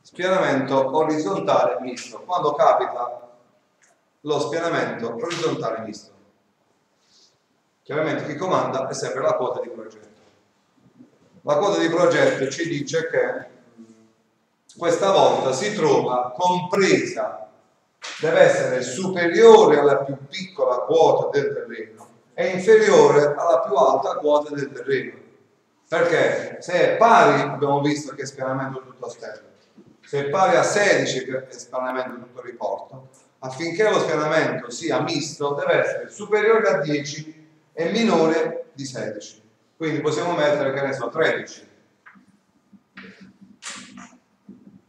spianamento orizzontale misto. Quando capita lo spianamento orizzontale misto, chiaramente chi comanda è sempre la quota di progetto. La quota di progetto ci dice che questa volta si trova compresa, deve essere superiore alla più piccola quota del terreno e inferiore alla più alta quota del terreno. Perché se è pari, abbiamo visto che è spianamento tutto esterno, se è pari a 16 che è spianamento tutto riporto, affinché lo spianamento sia misto deve essere superiore a 10 e minore di 16. Quindi possiamo mettere, che ne so, 13.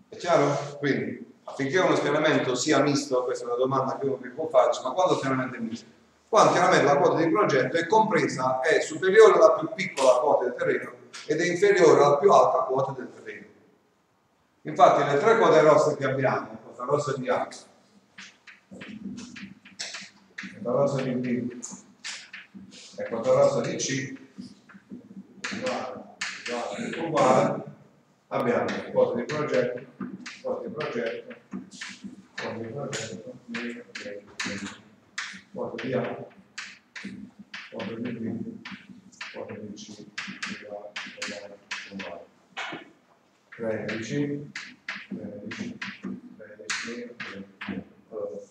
È chiaro? Quindi affinché uno spianamento sia misto, questa è una domanda che uno può farci, ma quando lo spianamento è misto? Quando chiaramente la quota di progetto è compresa, è superiore alla più piccola quota del terreno ed è inferiore alla più alta quota del terreno. Infatti le tre quote rosse che abbiamo, quota rossa di A, quota rossa di B e quota rossa di C, uguale, abbiamo quota di progetto, quota di progetto, quota di progetto, quota di A, quota di B, quota di C, uguale. 13,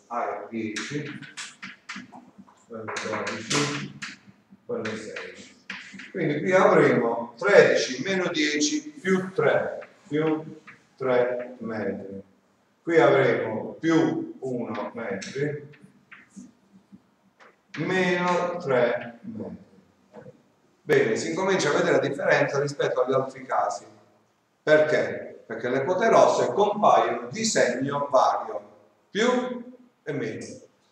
A è 10, quello è 12, quello è 16. Quindi qui avremo 13 meno 10 più 3 metri. Qui avremo più 1 metri meno 3 metri. Bene, si incomincia a vedere la differenza rispetto agli altri casi. Perché? Perché le quote rosse compaiono di segno vario, più e meno.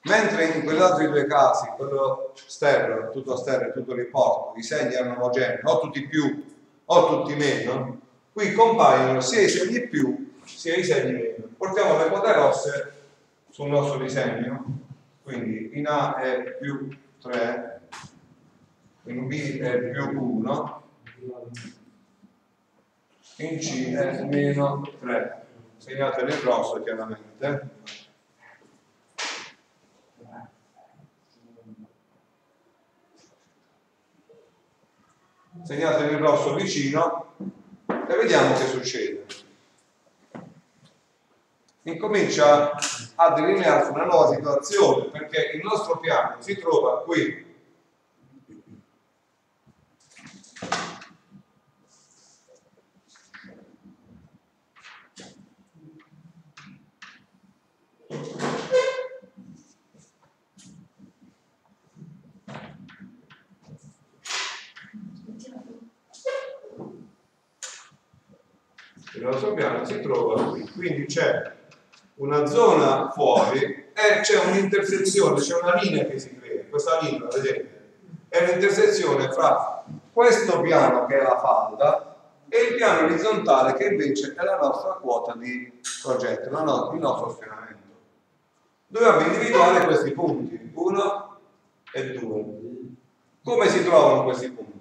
Mentre in quegli altri due casi, quello stereo, tutto stereo e tutto riporto, i segni erano omogenei, o tutti più o tutti meno, qui compaiono sia i segni più sia i segni meno. Portiamo le quote rosse sul nostro disegno, quindi in A è più 3, in B è più 1, in C è meno 3, segnate nel rosso chiaramente. Segnate nel rosso vicino e vediamo che succede. Incomincia a delinearsi una nuova situazione, perché il nostro piano si trova qui. Il nostro piano si trova qui, quindi c'è una zona fuori e c'è un'intersezione, c'è una linea che si crea. Questa linea, vedete, è un'intersezione fra questo piano che è la falda e il piano orizzontale che invece è la nostra quota di progetto, il nostro spianamento. Dobbiamo individuare questi punti, 1 e 2. Come si trovano questi punti?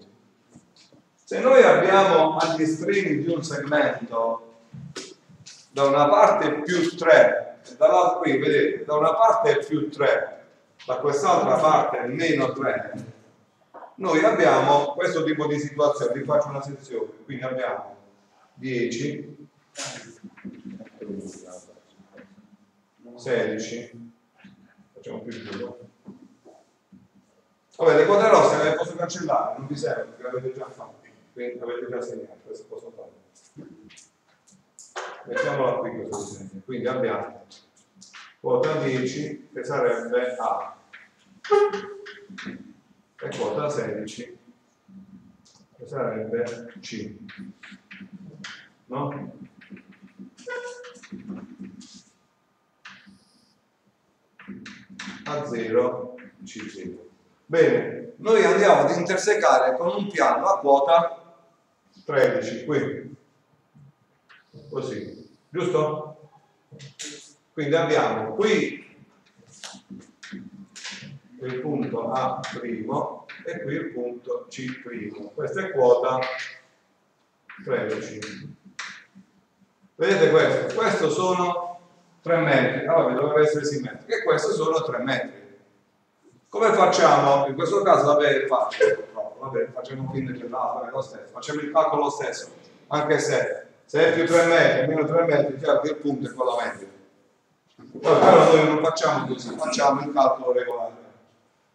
Se noi abbiamo agli estremi di un segmento da una parte più 3 e dall'altra, qui vedete, da una parte è più 3, da quest'altra parte è meno 3, noi abbiamo questo tipo di situazione. Vi faccio una sezione, quindi abbiamo 10, 16, facciamo più 2. Vabbè, le quote rosse le posso cancellare, non vi serve perché le avete già fatte, quindi avete già segnato, questo posso fare. Mettiamola qui questo disegno. Quindi abbiamo quota 10 che sarebbe A e quota 16 che sarebbe C, no? A0 C0. Bene, noi andiamo ad intersecare con un piano a quota 13 qui, così, giusto? Quindi abbiamo qui il punto A' e qui il punto C'. Questa è quota 13. Vedete questo? Questo sono 3 metri. Ah, vabbè, dovrebbe essere simmetrico. E questo sono 3 metri. Come facciamo? In questo caso, vabbè, è facile. Vabbè, facciamo finta che no, è lo stesso. Facciamo il calcolo lo stesso. Anche se è più 3 metri, meno 3 metri, già che il punto è quello medio. Però noi non facciamo così, facciamo il calcolo regolare.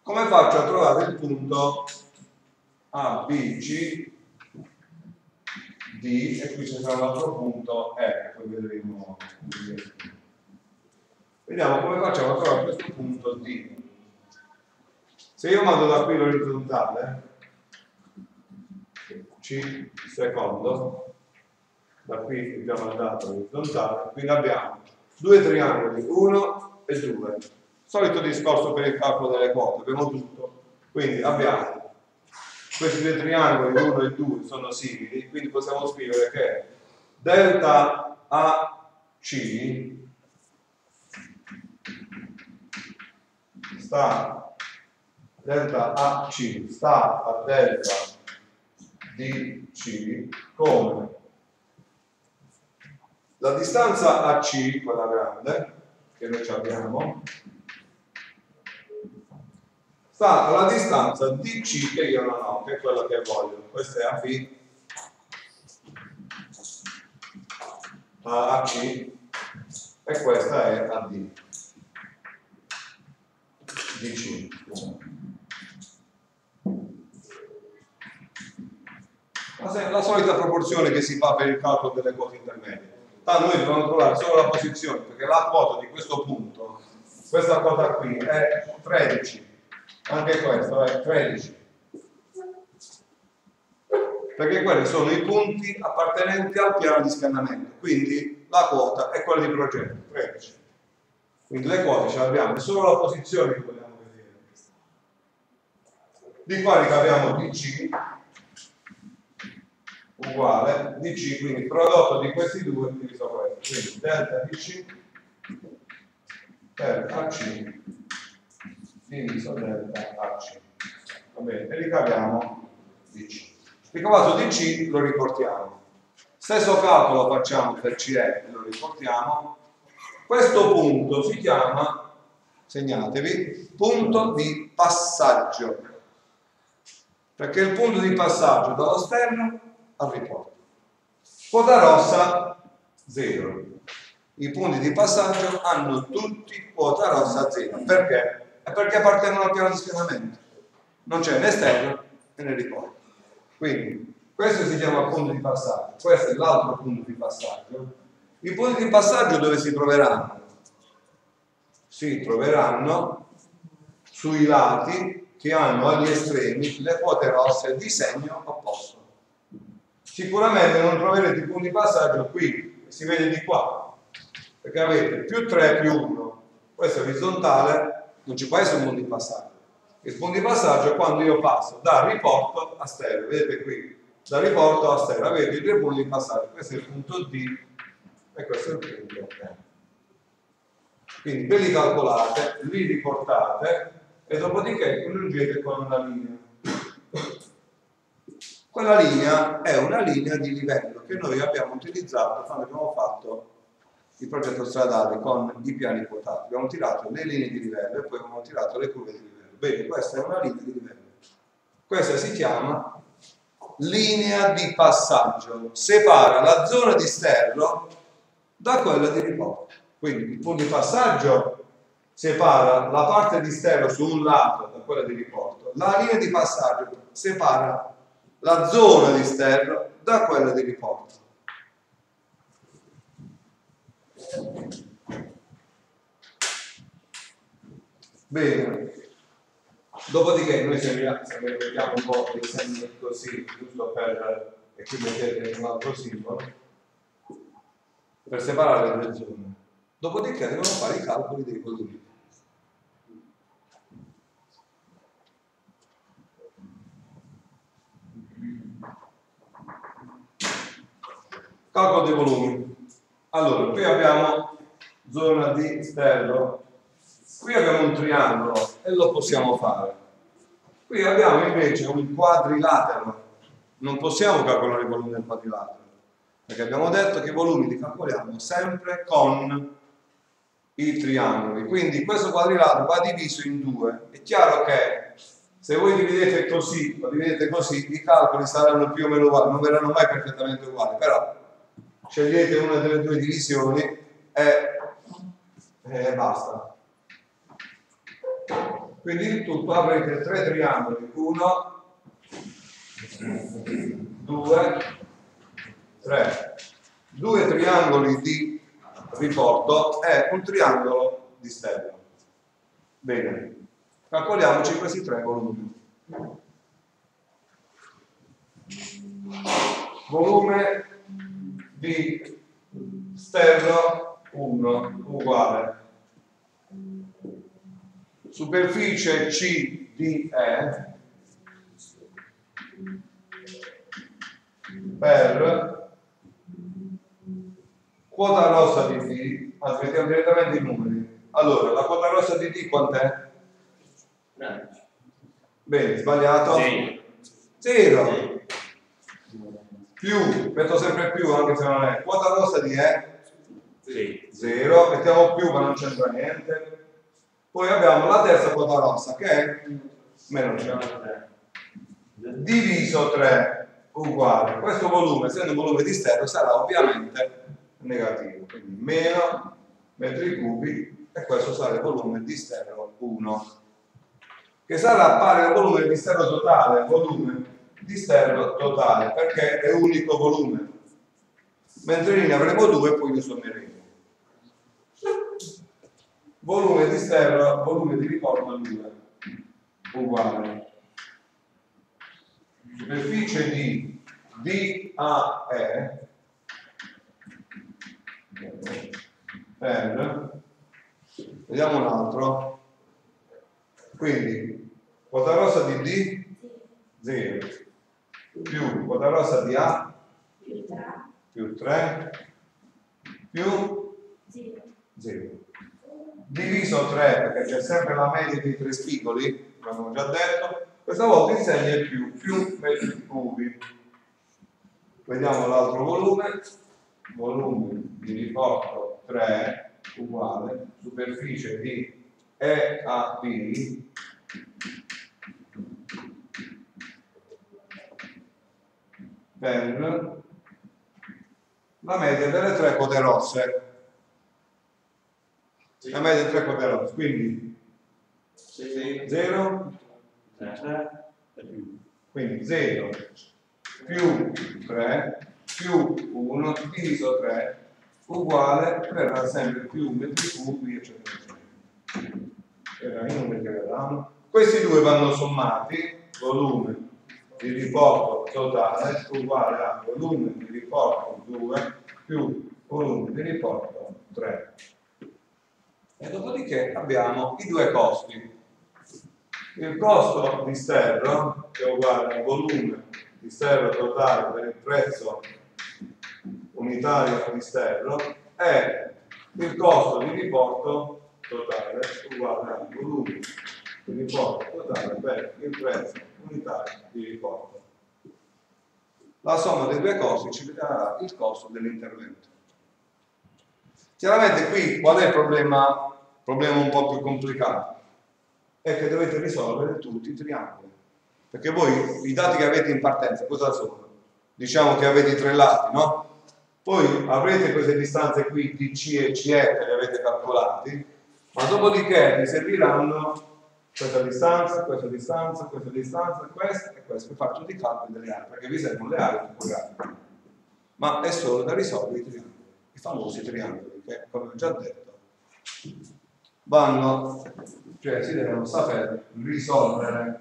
Come faccio a trovare il punto A, B, C, D e qui c'è un altro punto E, poi vedremo. Vediamo come facciamo a trovare questo punto D. Se io mando da qui l'orizzontale, C secondo, da qui abbiamo mandato l'orizzontale, quindi abbiamo 2 triangoli, 1 e 2. Solito discorso per il calcolo delle quote, abbiamo tutto. Quindi abbiamo questi 2 triangoli, 1 e 2, sono simili, quindi possiamo scrivere che delta AC sta a delta DC come la distanza AC, quella grande, che noi abbiamo, sta alla distanza DC che io non ho, che è quella che voglio. Questa è AB, AC e questa è AD. DC. La solita proporzione che si fa per il calcolo delle quote intermedie. Noi dobbiamo trovare solo la posizione, perché la quota di questo punto, questa quota qui è 13, anche questo è 13, perché quelli sono i punti appartenenti al piano di scannamento, quindi la quota è quella di progetto, 13. Quindi le quote ce le abbiamo, è solo la posizione che vogliamo vedere. Di qua ricaviamo DC uguale DC, quindi prodotto di questi due diviso questo, quindi delta DC per AC diviso delta AC. Va bene, e ricaviamo DC. Ricavato DC lo riportiamo. Stesso calcolo facciamo per CE e lo riportiamo. Questo punto si chiama, segnatevi, punto di passaggio, perché il punto di passaggio dallo sterno al riporto. Quota rossa 0. I punti di passaggio hanno tutti quota rossa 0. Perché? È perché appartengono al piano di scannamento. Non c'è né sterno né riporto. Quindi questo si chiama punto di passaggio. Questo è l'altro punto di passaggio. I punti di passaggio dove si troveranno? Si troveranno sui lati che hanno agli estremi le quote rosse di segno opposto. Sicuramente non troverete i punti di passaggio qui, si vede di qua, perché avete più 3 più 1. Questo è orizzontale, non ci può essere un punto di passaggio. Il punto di passaggio è quando io passo da riporto a stereo, vedete qui, da riporto a stereo, avete i 3 punti di passaggio. Questo è il punto D e questo è il punto E. Quindi ve li calcolate, li riportate e dopodiché congiungete con una linea. Quella linea è una linea di livello che noi abbiamo utilizzato quando abbiamo fatto il progetto stradale con i piani quotati. Abbiamo tirato le linee di livello e poi abbiamo tirato le curve di livello. Bene, questa è una linea di livello. Questa si chiama linea di passaggio. Separa la zona di sterro da quella di riporto. Quindi il punto di passaggio separa la parte di sterro su un lato da quella di riporto. La linea di passaggio separa la zona di sterro da quella di riporto. Bene, dopodiché noi se vediamo un po' dei segni così, giusto per, e qui mettete un altro simbolo, per separare le zone. Dopodiché devono fare i calcoli dei volumi. Calcolo dei volumi. Allora, qui abbiamo zona di sterro, qui abbiamo un triangolo e lo possiamo fare. Qui abbiamo invece un quadrilatero, non possiamo calcolare il volume del quadrilatero. perché abbiamo detto che i volumi li calcoliamo sempre con i triangoli. Quindi questo quadrilatero va diviso in due. È chiaro che se voi dividete così o dividete così, i calcoli saranno più o meno uguali, non verranno mai perfettamente uguali, però scegliete una delle due divisioni e basta. Quindi in tutto avrete 3 triangoli, 1, 2, 3. 2 triangoli di riporto e un triangolo di stella. Bene, calcoliamoci questi 3 volumi. Volume di sterno 1 uguale superficie CDE per quota rossa di D. Anzi, mettiamo direttamente i numeri. Allora, la quota rossa di D quant'è? Bene, sbagliato? 0. Più, metto sempre più anche se non è. Quota rossa di E? 0. Mettiamo più ma non c'entra niente. Poi abbiamo la terza quota rossa che è meno 3. Diviso 3 uguale. Questo volume, essendo un volume di sterno, sarà ovviamente negativo. Quindi meno metri cubi e questo sarà il volume di sterno 1. Che sarà pari al volume di sterno totale, volume di sterno totale, perché è unico volume. Mentre lì ne avremo 2 e poi li sommeremo. Volume di sterno, volume di riporto 2 uguale superficie di DAE per, vediamo un altro, quindi quota rossa di D 0 più quota rossa di A più 3 più 0 diviso 3 perché c'è sempre la media dei 3 spigoli, come abbiamo già detto. Questa volta il segno è più metri cubi. Vediamo l'altro volume, volume di riporto 3 uguale superficie di EAB per la media delle 3 quote rosse. La media delle 3 quote rosse, quindi 0 quindi 0 più 3 più 1 diviso 3 uguale, verrà sempre più metri cubi eccetera eccetera. Era i numeri che verranno. Questi due vanno sommati, volume di riporto totale uguale a volume di riporto 2 più volume di riporto 3. E dopodiché abbiamo i due costi. Il costo di sterno, che è uguale al volume di sterno totale per il prezzo unitario di sterno, e il costo di riporto totale uguale al volume di riporto totale per il prezzo unitario di riporto. La somma dei due costi ci darà il costo dell'intervento. Chiaramente qui qual è il problema un po' più complicato? È che dovete risolvere tutti i triangoli, perché voi i dati che avete in partenza cosa sono? Diciamo che avete i 3 lati, no? Poi avrete queste distanze qui DC e CE che le avete calcolati, ma dopodiché vi serviranno questa distanza, questa distanza, questa distanza, questa e questa, per fare tutti i calcoli delle aree, perché vi servono le aree topografiche. Ma è solo da risolvere i triangoli, i famosi triangoli, che come ho già detto vanno, cioè si devono saper risolvere.